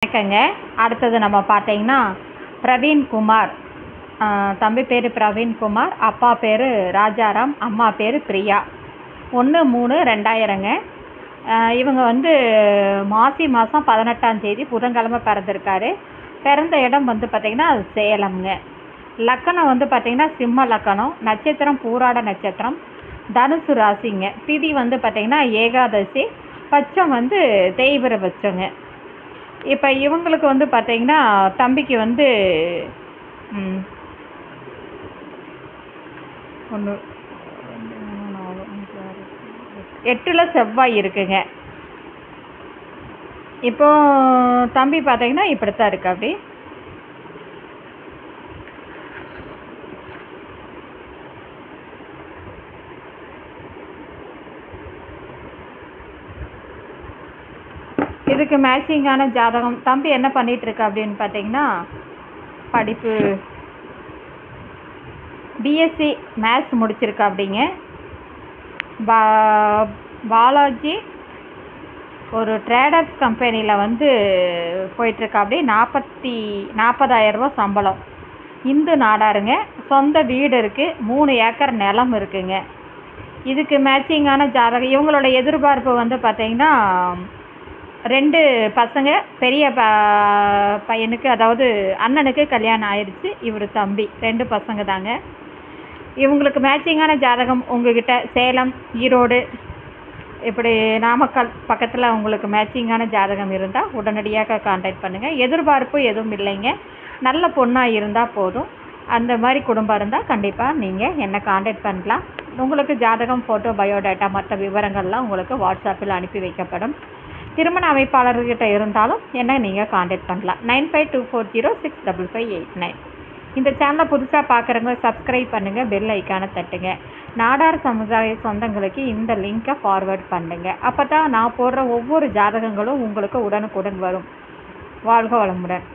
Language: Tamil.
வணக்கங்க. அடுத்தது நம்ம பார்த்தீங்கன்னா பிரவீன்குமார். தம்பி பேர் பிரவீன்குமார், அப்பா பேர் ராஜாராம், அம்மா பேர் பிரியா. 1/3/2000ங்க. இவங்க மாசி மாதம் 18ஆம் தேதி புதன்கிழமை பிறந்திருக்காரு. பிறந்த இடம் பார்த்திங்கன்னா சேலம்ங்க. லக்கணம் பார்த்திங்கன்னா சிம்ம லக்கணம், நட்சத்திரம் பூராட நட்சத்திரம், தனுசு ராசிங்க. திதி பார்த்திங்கன்னா ஏகாதசி, பட்சம் தேய்பிர பட்சங்க. இப்போ இவங்களுக்கு பார்த்தீங்கன்னா தம்பிக்கு 8ல் செவ்வாய் இருக்குங்க. இப்போ தம்பி பார்த்தீங்கன்னா இப்படித்தான் இருக்கு. அப்படி இதுக்கு மேட்சிங்கான ஜாதகம். தம்பி என்ன பண்ணிகிட்ருக்கா அப்படின்னு பார்த்தீங்கன்னா படிப்பு பிஎஸ்சி மேத்ஸ் முடிச்சிருக்கா. அப்படிங்க பாலாஜி ஒரு ட்ரேடர்ஸ் கம்பெனியில் போயிட்டுருக்கா. அப்படி 40,000 ரூபா சம்பளம். இந்து நாடாருங்க. சொந்த வீடு இருக்குது, 3 ஏக்கர் நிலம் இருக்குங்க. இதுக்கு மேட்சிங்கான ஜாதகம். இவங்களோட எதிர்பார்ப்பு பார்த்தீங்கன்னா 2 பசங்க. பெரிய பையனுக்கு, அதாவது அண்ணனுக்கு கல்யாணம் ஆயிடுச்சு. இவர் தம்பி, 2 பசங்க தாங்க. இவங்களுக்கு மேட்சிங்கான ஜாதகம் உங்ககிட்ட சேலம், ஈரோடு, இப்படி நாமக்கல் பக்கத்தில் உங்களுக்கு மேட்சிங்கான ஜாதகம் இருந்தால் உடனடியாக கான்டாக்ட் பண்ணுங்கள். எதிர்பார்ப்பு எதுவும் இல்லைங்க. நல்ல பொண்ணாக இருந்தால் போதும். அந்த மாதிரி குடும்பம் இருந்தால் கண்டிப்பாக நீங்கள் என்னை கான்டாக்ட் பண்ணலாம். உங்களுக்கு ஜாதகம், ஃபோட்டோ, பயோடேட்டா மற்ற விவரங்கள்லாம் உங்களுக்கு வாட்ஸ்அப்பில் அனுப்பி வைக்கப்படும். திருமண அமைப்பாளர்கிட்ட இருந்தாலும் என்ன நீங்கள் கான்டாக்ட் பண்ணலாம். 9524065589. இந்த சேனலை புதுசாக பார்க்குறவங்க சப்ஸ்கிரைப் பண்ணுங்கள், பெல் ஐக்கானை தட்டுங்க. நாடார் சமுதாய சொந்தங்களுக்கு இந்த லிங்கை ஃபார்வேர்ட் பண்ணுங்கள். அப்போ தான் நான் போடுற ஒவ்வொரு ஜாதகங்களும் உங்களுக்கு உடனுக்குடன் வரும். வாழ்க வளமுடன்.